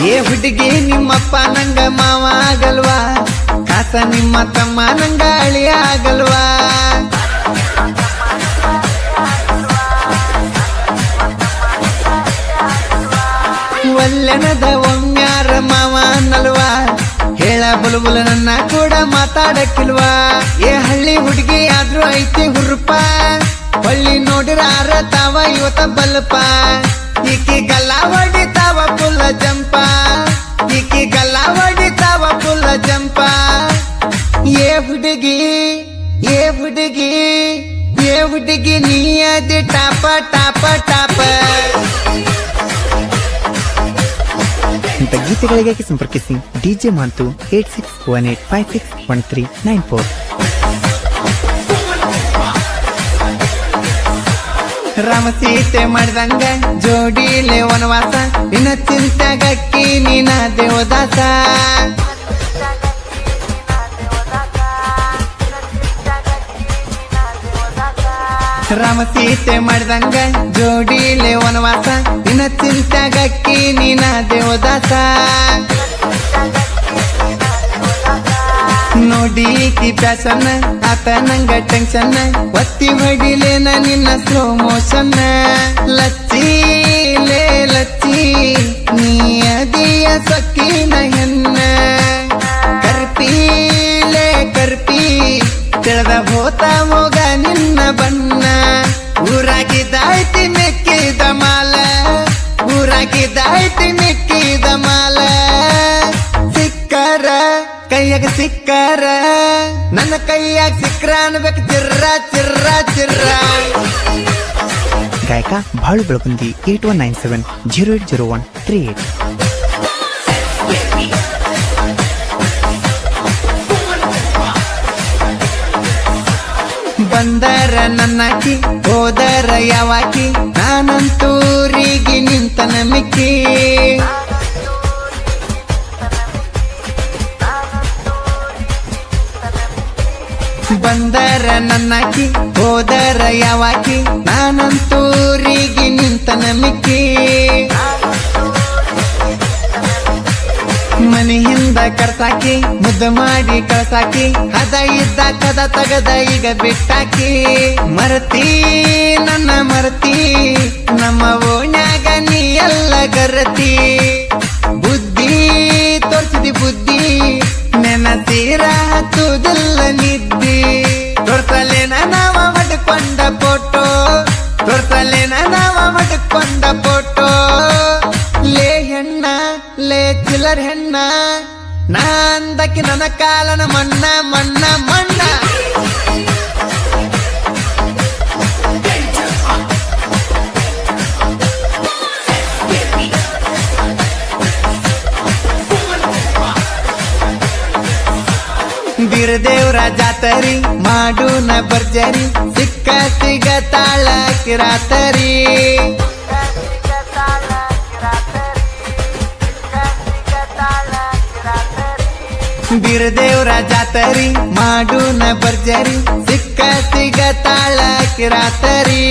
ಏ ಹುಡುಗಿ ನಿಮ್ಮಪ್ಪ ನಂಗ ಮಾವ ಆಗಲ್ವಾ, ಕಾಸ ನಿಮ್ಮ ತಮ್ಮ ನಂಗ ಅಳಿಯ ಆಗಲ್ವಾ. ಒಲ್ಲೆನದ ಒಮ್ಮ್ಯಾರ ಮಾವ ಅನ್ನಲ್ವಾ, ಹೇಳ ಬುಲ್ಬುಲ್ ನನ್ನ ಕೂಡ ಮಾತಾಡಕ್ಕಿಲ್ವಾ. ಏ ಹಳ್ಳಿ ಹುಡುಗಿ ಆದ್ರೂ ಐತಿ ಹುರುಪ, ಹೊಳ್ಳಿ ನೋಡಿರಾರ ತಾವ ಇವತ್ತ ಬಲ್ಪ. ಈಕಿ ಗಲ್ಲ ಹೊಡಿತಾವ ಪುಲ್ಲ ಜಂಪ, ಈಕಿ ಗಲ್ಲ ಹೊಡಿತಾವ ಪುಲ್ಲ ಜಂಪ. ಏ ಹುಡುಗಿ ಏ ಹುಡುಗಿ ಏ ಹುಡುಗಿ ನೀ ಅದಿ ಟಾಪ ಟಾಪ ಟಾಪ. ಇಂಥ ಗೀತೆಗಳಿಗಾಗಿ ಸಂಪರ್ಕಿಸಿ DJ ಮಾಂತು 8618561394. ರಾಮ ಸೀತೆ ಮಾಡಿದಂಗ ಜೋಡಿಲೆ ವನವಾಸ, ನಿನ್ನ ಚಿಂತೆಗಕ್ಕಿ ನೀನ ದೇವದಾಸ. ರಾಮ ಸೀತೆ ಮಾಡಿದಂಗ ಜೋಡಿಲೆ ವನವಾಸ, ನಿನ್ನ ಚಿಂತೆಗಕ್ಕಿ ನೀನ ದೇವದಾಸ. ನೋಡಿ ಪ್ಯಾಸನ್ನ ಆತ ನಂಗ ಟೆನ್ಷನ್, ಒತ್ತಿ ಹೊಡಿಲೇನ ನಿನ್ನ ಸ್ಲೋ ಮೋಷನ್. ಲಚ್ಚಿ ಲೇ ಲಚ್ಚಿ ನೀ ಅದಿಯ ಸೊಕ್ಕಿನ ಹೆಣ್ಣ, ಕರ್ಪಿ ಲೇ ಕರ್ಪಿ ತಿಳಿದ ಹೋತ ಮೋಗ ನಿನ್ನ ಬಣ್ಣ. ಊರಾಗಿದ್ದಾಯ್ತಿ ಮೆಕ್ಕಿದ ಮಾಲ, ಊರಾಗಿದ್ದಾಯ್ತಿ ಮೆಕ್ಕಿದ ಮಾಲ. ಸಿಕ್ಕರ ಕೈಯಾಗ ಸಿಕ್ಕರ ನನ್ನ ಕೈಯಾಗ ಸಿಕ್ರ ಅನ್ಬೇಕು ಚಿರ್ರ ಚಿರ್ರ ಚಿರ್ರ. ಗಾಯಕ ಬಾಳು ಬೆಳಗುಂದಿ 8197080138. ಬಂದರ ನನ್ನಾಕಿ ಹೋದರ ಯಾವಾಕಿ, ನಾನಂತೂರಿಗೆ ನಿಂತನ ಮಿಕ್ಕಿ. ಬಂದರ ನನ್ನಾಕಿ ಹೋದರ ಯಾವಾಕಿ, ನಾನಂತೂರಿಗೆ ನಿಂತನ ಮಿಕ್ಕಿ. ಮನೆಯಿಂದ ಕರ್ಸಾಕಿ ಮುದ್ದ ಮಾಡಿ ಕಳ್ಸಾಕಿ, ಅದ ಇದ್ದ ಕದ ತಗದ ಈಗ ಬಿಟ್ಟಾಕಿ. ಮರತಿ ನನ್ನ ಮರತಿ ನಮ್ಮ ಓಣ್ಯಾಗ ನೀ ಎಲ್ಲ ಗರತಿ. ಬುದ್ಧಿ ತೋರ್ಸಿದಿ ಬುದ್ಧಿ ನೆನತೀರ ಹತ್ತುದಿಲ್ಲ ನಿದ್ದಿ. ತೋರ್ಸಲೇನ ನಾವ ಮಡ್ಕೊಂಡ ಫೋಟೋ, ತೋರ್ಸಲೇನ ನಾವ ಮಡ್ಕೊಂಡ ಫೋಟೋ. ಲೇ ಹೆಣ್ಣ ಲೇ ಚಿಲ್ಲರ್ ಹೆಣ್ಣ, ನಾ ಅಂದಕ್ಕೆ ನನ್ನ ಕಾಲನ ಮಣ್ಣ ಮಣ್ಣ ಮಣ್ಣ. ಬೀರದೇವ್ರ ಜಾತರಿ ಮಾಡೂನ ಭರ್ಜರಿ, ಸಿಕ್ಕ ಸಿಗ ತಾಳ ಕಿರಾತರಿ. ಬೀರದೇವ್ರ ಜಾತರಿ ಮಾಡೂನ ಭರ್ಜರಿ, ಸಿಕ್ಕ ಸಿಗ ತಾಳ ಕಿರಾತರಿ.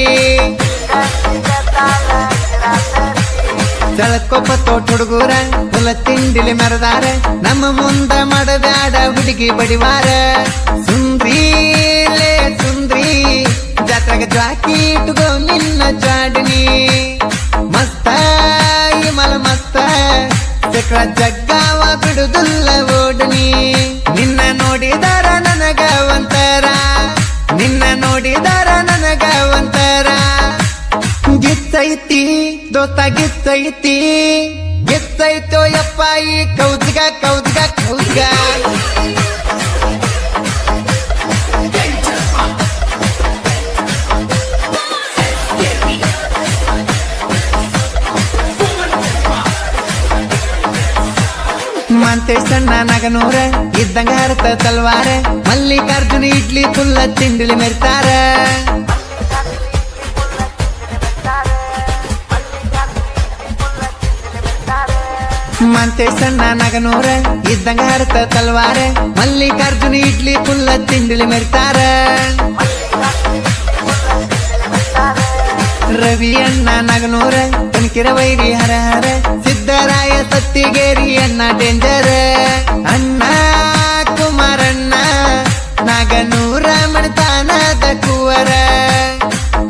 ಚಳಕೊಪ್ಪ ತೋಟ ಹುಡುಗೂರ ಹುಲ ತಿಂಡಿಲಿ ಮೆರದಾರ, ನಮ್ಮ ಮುಂದ ಮಾಡಬ್ಯಾಡ ಹುಡುಗಿ ಬಡಿವಾರ. ಸುಂದ್ರಿ ಲೇ ಸುಂದ್ರಿ ಜಾತ್ರೆಗ ಜ್ವಾಕಿ ಇಟ್ಕೋ ನಿನ್ನ ಜಾಡನಿ. ಮಸ್ತ ಮಲ ಮಸ್ತ ಚಕ್ರ ಜಗ್ಗಾವ ಬಿಡುದಿಲ್ಲ ಓಡನಿ. ನಿನ್ನ ನೋಡಿದಾರ ನನಗ ಒಂತರ, ನಿನ್ನ ನೋಡಿದಾರ ನನಗ ಒಂತರ. ಗಿಚ್ಚೈತಿ ದೋಸ್ತ ಗಿಚ್ಚೈತಿ, ಗಿಚ್ಚೈತೋ ಯಪ್ಪ ಈ ಕೌಜ್ಗ ಕೌಜ್ಗ ಕೌಜ್ಗ. ಮಂತೇಶಣ್ಣ ನಗನೂರ ಇದ್ದಂಗ ಹರತ ತಲ್ವಾರ, ಮಲ್ಲಿಕಾರ್ಜುನ ಇಡ್ಲಿ ಫುಲ್ಲ ತಿಂಡಿಲಿ ಮೆರ್ತಾರ. ಮಂತೇಶಣ್ಣ ನಗನೂರ ಇದ್ದಂಗ ಹರತ ತಲ್ವಾರ, ಮಲ್ಲಿಕಾರ್ಜುನ ಇಡ್ಲಿ ಫುಲ್ಲ ತಿಂಡಿಲಿ ಮೆರ್ತಾರ. ರವಿ ಅಣ್ಣ ನಗನೂರ ಕನಕಿರ ವೈರಿ ಹರ ಹರ, ಸಿದ್ಧ ರಾಯ ಸತ್ತಿಗೇರಿ ಅಣ್ಣ ಡೇಂಜರ್ ಅಣ್ಣ ಕುಮಾರಣ್ಣ ನಾಗನೂರ ಮಣಿತಾನದ ಕುವರ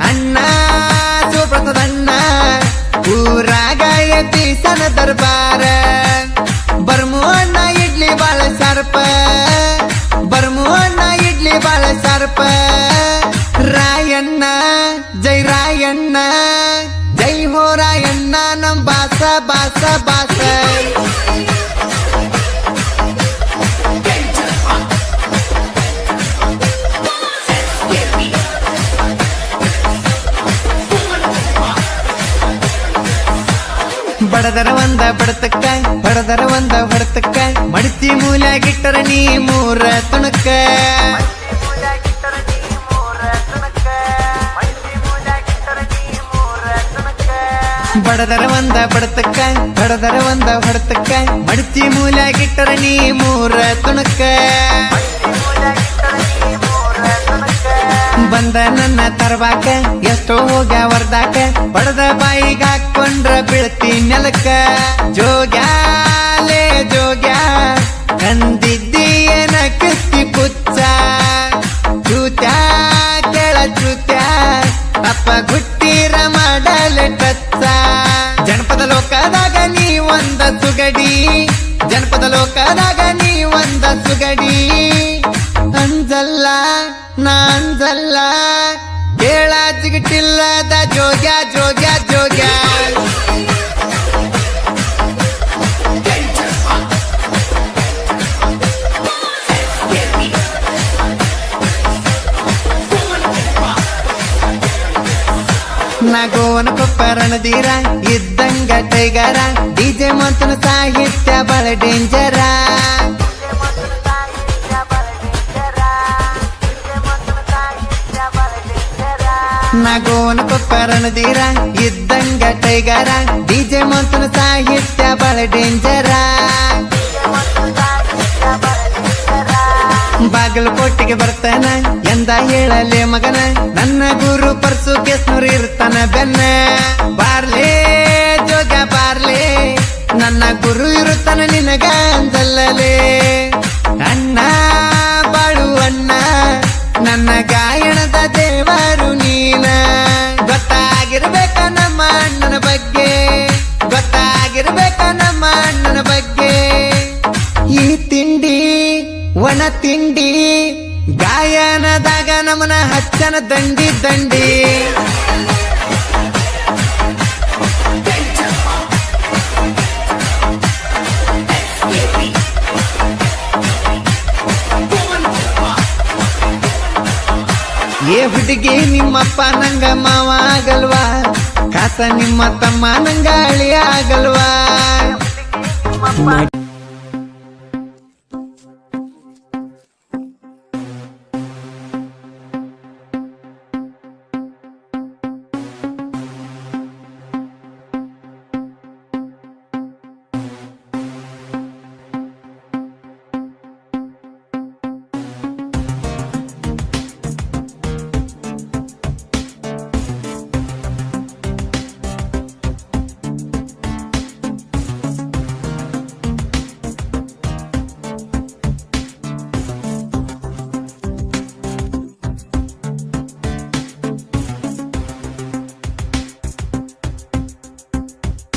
ಅಣ್ಣ ಸುಪ್ರಸದಣ್ಣ ಊರಾಗ ಎತ್ತಿ ಸನ ದರ್ಬಾರ ಬರ್ಮು ಅಣ್ಣ ಇಡ್ಲಿ ಬಾಳ ಶಾರ್ಪ ಬರ್ಮು ಅಣ್ಣ ಇಡ್ಲಿ ಬಾಳ ಶಾರ್ಪ ರಾಯಣ್ಣ ಜೈ ರಾಯಣ್ಣ ಜೈ ಹೋ ರಾಯಣ್ಣ ನಮ್ ಬಾಸ ಬಾಸ ಬಾಸ ಬಡದರ ಒಂದ ಬಡತಕ್ಕ ಬಡದರ ಒಂದ ಹೊಡತಕ್ಕ ಮಡತಿ ಮೂಲ್ಯಾಗಿಟ್ಟರ ನೀ ಮೂರ ತುಣಕ ಬಡದರ ಒಂದ ಬಡತಕ್ಕ ಬಡದರ ಒಂದ ಹೊಡತಕ್ಕ ಮಡತಿ ಮೂಲ್ಯಾಗಿಟ್ಟರ ನೀ ಮೂರ ತುಣಕ ಬಂದ ನನ್ನ ತರ್ವಾಕ ಎಷ್ಟೋ ಹೋಗ್ಯ ವರ್ದಾಕ ಬಡದ ಬಾಯಿಗೆ ಹಾಕೊಂಡ್ರ ಬೀಳ್ತಿ ನೆಲಕ್ಕ ಜೋಗ್ಯಾಲೆ ಜೋಗ್ಯ ಕಂದಿದ್ದಿ ಏನ ಕಿತ್ತಿ ಪುಚ್ಚ ಚೂತ್ಯಾ ಕೆಳ ಚೂತ್ಯಾ ಅಪ್ಪ ಗುಟ್ಟಿರ ಮಾಡಲೆ ಟಚ್ಚ ಜನಪದ ಲೋಕದಾಗ ನೀ ಒಂದ ಸುಗಡಿ ಜನಪದ ಲೋಕದಾಗ ನೀ ಒಂದ ಸುಗಡಿ ಅಂಜಲ್ಲ ನಾಂಜಲ್ಲ ಕೇಳ ಜಿಗಟಿಲ್ಲದ ಜೋಗ್ಯ ಜೋಗ್ಯ ಜೋಗ್ಯ ನಾಗೋವನ ಕೊಪ್ಪರಣದೀರ ಇದ್ದಂಗ ಟೈಗರ ಡಿಜೆ ಮಂತನ ಸಾಹಿತ್ಯ ಬಹಳ ಡೇಂಜರ ನಾಗೋವನ ಕೊಪ್ಪರಣದೀರ ಇದ್ದಂಗ ಟೈಗರ ಡಿಜೆ ಮಂತನ ಸಾಹಿತ್ಯ ಬಹಳ ಡೇಂಜರ ಬಾಗಲಕೋಟೆಗೆ ಬರ್ತಾನ ಎಂದ ಹೇಳಲೆ ಮಗನ ನನ್ನ ಗುರು ಪರ್ಸು ಕೇಸ್ನೂರು ಇರ್ತಾನ ಬೆನ್ನ ಬಾರ್ಲೆ ಜೋಗ ಬಾರ್ಲೆ ನನ್ನ ಗುರು ಇರುತ್ತಾನ ನಿನಗ ಅಂದಲ್ಲಲೆ ಅಣ್ಣ ಬಾಳು ಅಣ್ಣ ನನ್ನ ಗಾಯಣದ ದೇವರು ನೀನ ಗೊತ್ತಾಗಿರ್ಬೇಕ ನಮ್ಮ ಅಣ್ಣನ ಬಗ್ಗೆ ಗೊತ್ತಾಗಿರ್ಬೇಕ ನಮ್ಮ ಅಣ್ಣನ ಬಗ್ಗೆ ಈ ತಿಂಡಿ ಒಣ ತಿಂಡಿ ಗಾಯನದಾಗ ನಮನ ಹಚ್ಚನ ದಂಡಿ ದಂಡಿ ಏ ಹುಡುಗಿ ನಿಮ್ಮಪ್ಪ ನಂಗ ಮಾವ ಆಗಲ್ವಾ ಕಾಸ ನಿಮ್ಮ ತಮ್ಮ ನಂಗ ಅಳಿಯ ಆಗಲ್ವಾ